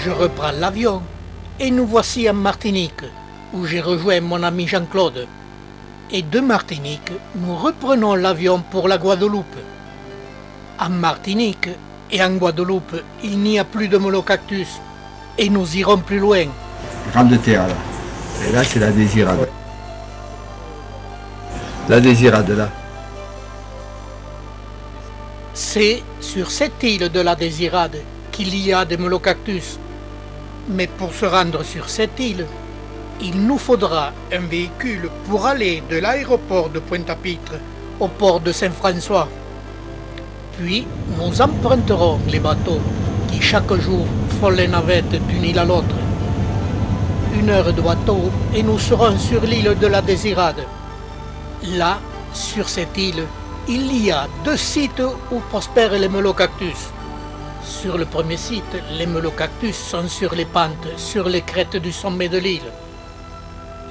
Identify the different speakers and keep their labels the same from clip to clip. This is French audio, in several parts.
Speaker 1: Je reprends l'avion et nous voici en Martinique, où j'ai rejoint mon ami Jean-Claude. Et de Martinique, nous reprenons l'avion pour la Guadeloupe. En Martinique et en Guadeloupe, il n'y a plus de molocactus et nous irons plus loin.
Speaker 2: Grande terre là. Et là c'est la Désirade. La Désirade là.
Speaker 1: C'est sur cette île de la Désirade qu'il y a des molocactus. Mais pour se rendre sur cette île, il nous faudra un véhicule pour aller de l'aéroport de Pointe-à-Pitre au port de Saint-François. Puis nous emprunterons les bateaux qui chaque jour font les navettes d'une île à l'autre. 1 heure de bateau et nous serons sur l'île de la Désirade. Là, sur cette île, il y a 2 sites où prospèrent les molocactus. Sur le premier site, les molocactus sont sur les pentes, sur les crêtes du sommet de l'île.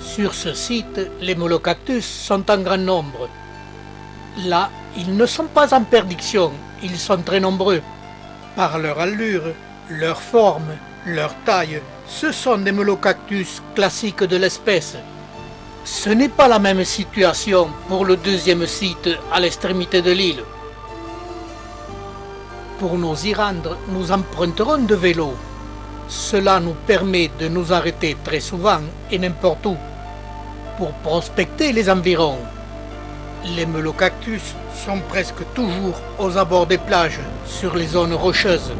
Speaker 1: Sur ce site, les molocactus sont en grand nombre. Là, ils ne sont pas en perdition, ils sont très nombreux. Par leur allure, leur forme, leur taille, ce sont des molocactus classiques de l'espèce. Ce n'est pas la même situation pour le deuxième site à l'extrémité de l'île. Pour nous y rendre, nous emprunterons de vélos. Cela nous permet de nous arrêter très souvent et n'importe où pour prospecter les environs. Les molocactus sont presque toujours aux abords des plages, sur les zones rocheuses.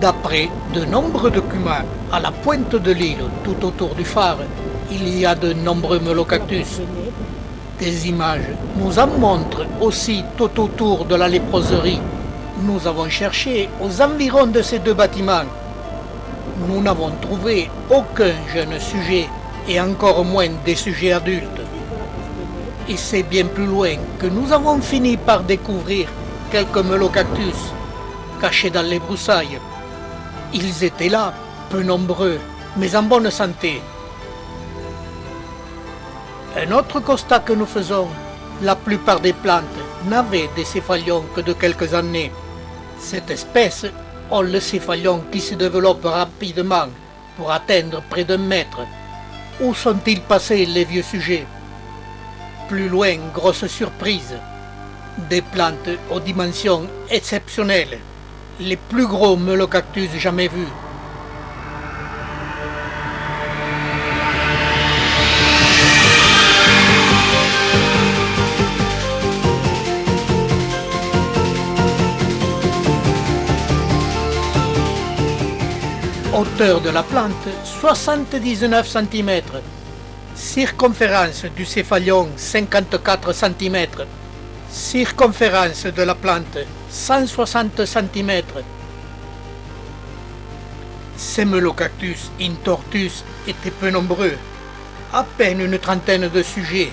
Speaker 1: D'après de nombreux documents, à la pointe de l'île, tout autour du phare, il y a de nombreux molocactus. Des images nous en montrent aussi tout autour de la léproserie. Nous avons cherché aux environs de ces 2 bâtiments. Nous n'avons trouvé aucun jeune sujet et encore moins des sujets adultes. Et c'est bien plus loin que nous avons fini par découvrir quelques molocactus cachés dans les broussailles. Ils étaient là, peu nombreux, mais en bonne santé. Un autre constat que nous faisons, la plupart des plantes n'avaient des céphalions que de quelques années. Cette espèce a le céphalion qui se développe rapidement pour atteindre près d'1 mètre. Où sont-ils passés les vieux sujets? Plus loin, grosse surprise. Des plantes aux dimensions exceptionnelles. Les plus gros molocactus jamais vus. Hauteur de la plante, 79 cm. Circonférence du céphalion, 54 cm. Circonférence de la plante, 160 cm. Ces molocactus intortus étaient peu nombreux, à peine une trentaine de sujets,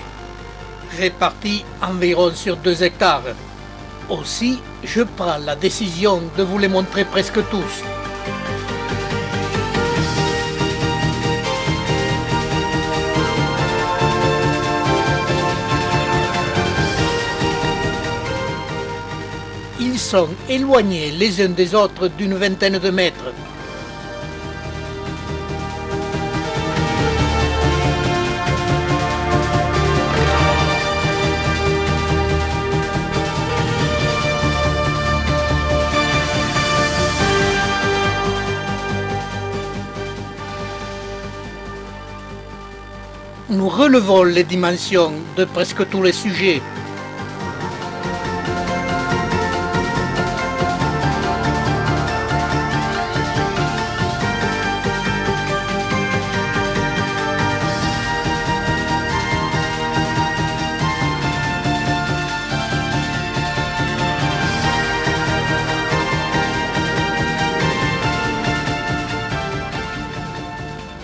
Speaker 1: répartis environ sur 2 hectares. Aussi, je prends la décision de vous les montrer presque tous. Ils sont éloignés les uns des autres d'une vingtaine de mètres. Nous relevons les dimensions de presque tous les sujets.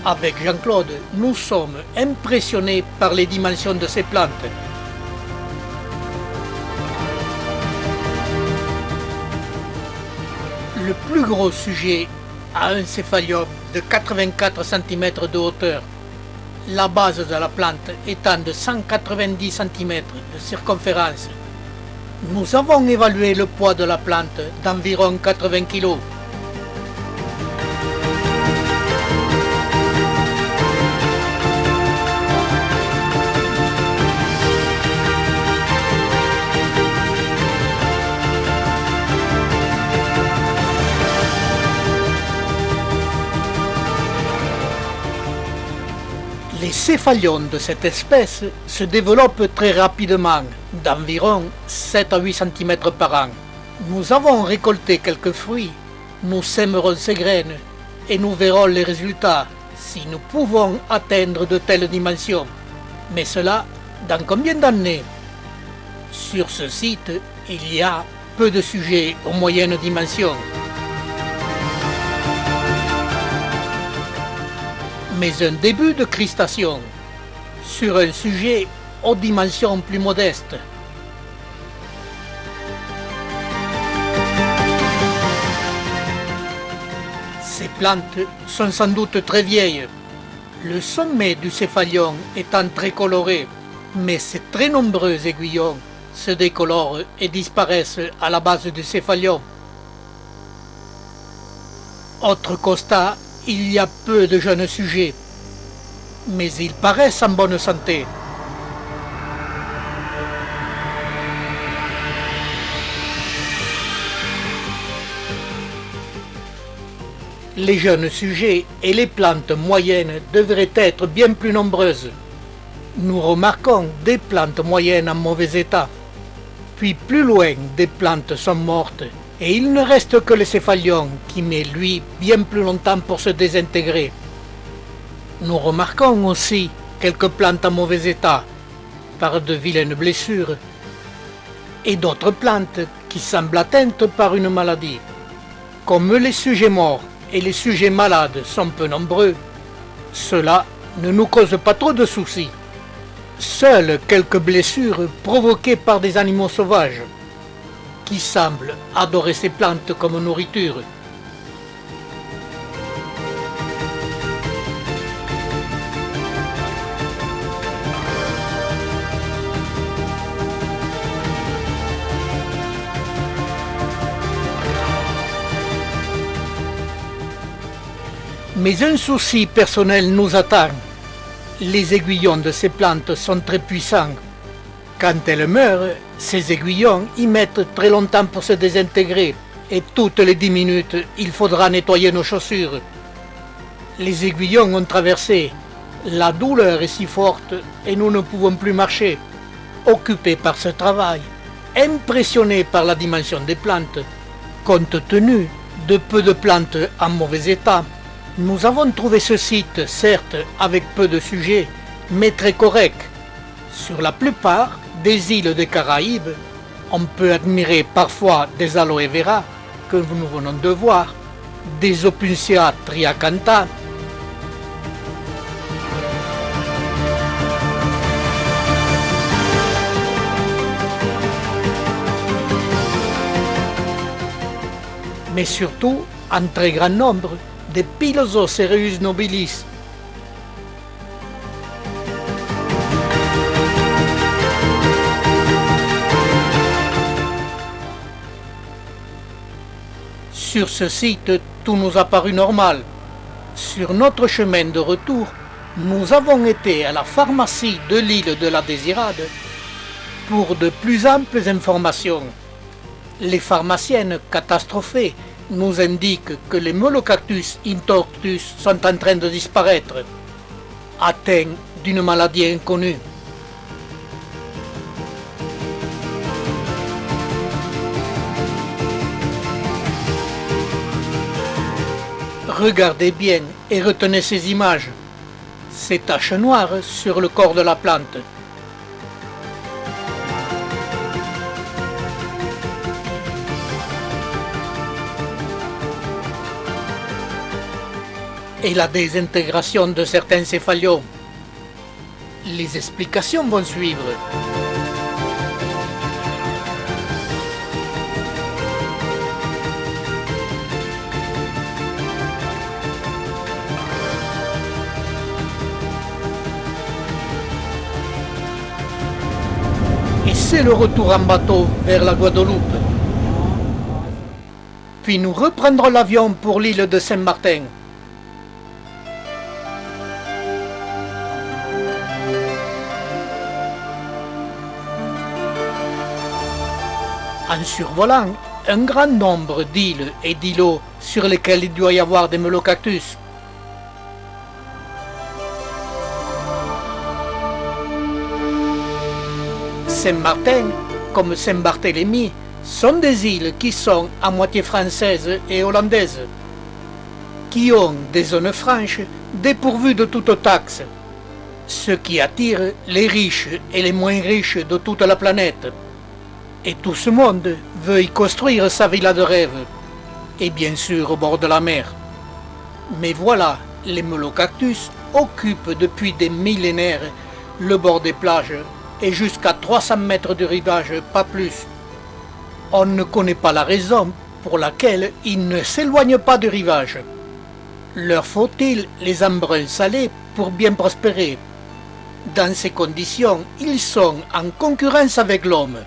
Speaker 1: Avec Jean-Claude, nous sommes impressionnés par les dimensions de ces plantes. Le plus gros sujet a un céphalium de 84 cm de hauteur, la base de la plante étant de 190 cm de circonférence. Nous avons évalué le poids de la plante d'environ 80 kg. Les céphalions de cette espèce se développent très rapidement, d'environ 7 à 8 cm par an. Nous avons récolté quelques fruits, nous sèmerons ces graines et nous verrons les résultats si nous pouvons atteindre de telles dimensions. Mais cela, dans combien d'années? Sur ce site, il y a peu de sujets aux moyennes dimensions. Mais un début de cristation sur un sujet aux dimensions plus modestes. Ces plantes sont sans doute très vieilles, le sommet du céphalion étant très coloré, mais ces très nombreux aiguillons se décolorent et disparaissent à la base du céphalion. Autre constat, il y a peu de jeunes sujets, mais ils paraissent en bonne santé. Les jeunes sujets et les plantes moyennes devraient être bien plus nombreuses. Nous remarquons des plantes moyennes en mauvais état. Puis plus loin, des plantes sont mortes et il ne reste que le céphalion qui met lui bien plus longtemps pour se désintégrer. Nous remarquons aussi quelques plantes en mauvais état par de vilaines blessures et d'autres plantes qui semblent atteintes par une maladie. Comme les sujets morts et les sujets malades sont peu nombreux, cela ne nous cause pas trop de soucis. Seules quelques blessures provoquées par des animaux sauvages qui semblent adorer ces plantes comme nourriture. Mais un souci personnel nous attend. Les aiguillons de ces plantes sont très puissants. Quand elles meurent, ces aiguillons y mettent très longtemps pour se désintégrer et toutes les 10 minutes, il faudra nettoyer nos chaussures. Les aiguillons ont traversé. La douleur est si forte et nous ne pouvons plus marcher. Occupés par ce travail, impressionnés par la dimension des plantes, compte tenu de peu de plantes en mauvais état, nous avons trouvé ce site, certes avec peu de sujets, mais très correct. Sur la plupart des îles des Caraïbes, on peut admirer parfois des aloe vera, que nous venons de voir, des Opuntia triacantha, mais surtout, en très grand nombre, des Pilosocereus nobilis. Sur ce site, tout nous a paru normal. Sur notre chemin de retour, nous avons été à la pharmacie de l'île de la Désirade pour de plus amples informations. Les pharmaciennes catastrophées nous indiquent que les Molocactus intortus sont en train de disparaître, atteints d'une maladie inconnue. Regardez bien et retenez ces images, ces taches noires sur le corps de la plante. Et la désintégration de certains céphalions. Les explications vont suivre. Et c'est le retour en bateau vers la Guadeloupe. Puis nous reprendrons l'avion pour l'île de Saint-Martin. En survolant un grand nombre d'îles et d'îlots sur lesquels il doit y avoir des Molocactus. Saint-Martin, comme Saint-Barthélemy, sont des îles qui sont à moitié françaises et hollandaises, qui ont des zones franches dépourvues de toute taxe, ce qui attire les riches et les moins riches de toute la planète. Et tout ce monde veut y construire sa villa de rêve, et bien sûr au bord de la mer. Mais voilà, les melocactus occupent depuis des millénaires le bord des plages et jusqu'à 300 mètres de rivage, pas plus. On ne connaît pas la raison pour laquelle ils ne s'éloignent pas du rivage. Leur faut-il les embruns salés pour bien prospérer? Dans ces conditions, ils sont en concurrence avec l'homme,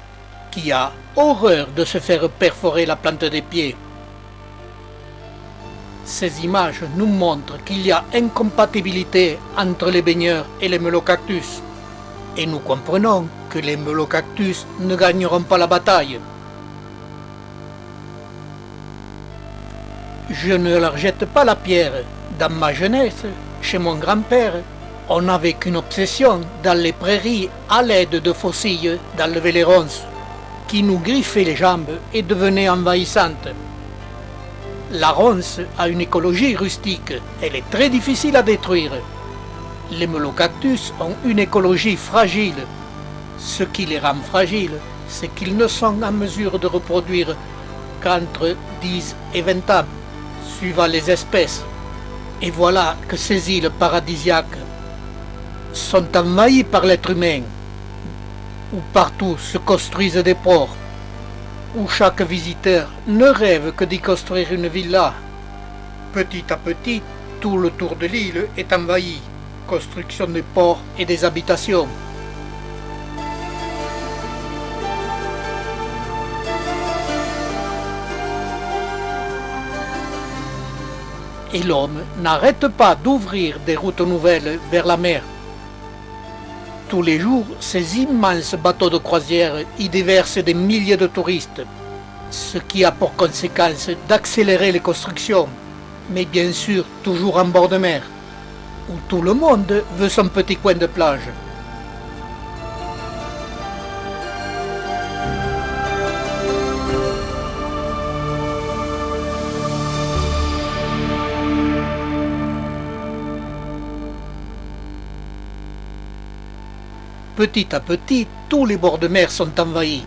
Speaker 1: qui a horreur de se faire perforer la plante des pieds. Ces images nous montrent qu'il y a incompatibilité entre les baigneurs et les melocactus. Et nous comprenons que les melocactus ne gagneront pas la bataille. Je ne leur jette pas la pierre. Dans ma jeunesse, chez mon grand-père, on avait qu'une obsession dans les prairies à l'aide de faucilles d'enlever les ronces, qui nous griffaient les jambes et devenaient envahissantes. La ronce a une écologie rustique, elle est très difficile à détruire. Les melocactus ont une écologie fragile. Ce qui les rend fragiles, c'est qu'ils ne sont en mesure de reproduire qu'entre 10 et 20 ans, suivant les espèces. Et voilà que ces îles paradisiaques sont envahies par l'être humain, où partout se construisent des ports, où chaque visiteur ne rêve que d'y construire une villa. Petit à petit, tout le tour de l'île est envahi. Construction des ports et des habitations. Et l'homme n'arrête pas d'ouvrir des routes nouvelles vers la mer. Tous les jours, ces immenses bateaux de croisière y déversent des milliers de touristes, ce qui a pour conséquence d'accélérer les constructions, mais bien sûr toujours en bord de mer, où tout le monde veut son petit coin de plage. Petit à petit, tous les bords de mer sont envahis.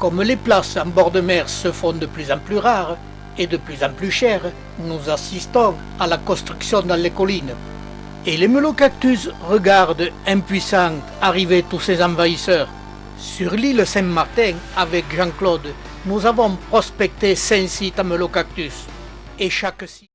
Speaker 1: Comme les places en bord de mer se font de plus en plus rares et de plus en plus chères, nous assistons à la construction dans les collines. Et les melocactus regardent impuissants arriver tous ces envahisseurs. Sur l'île Saint-Martin, avec Jean-Claude, nous avons prospecté 5 sites à melocactus. Et chaque site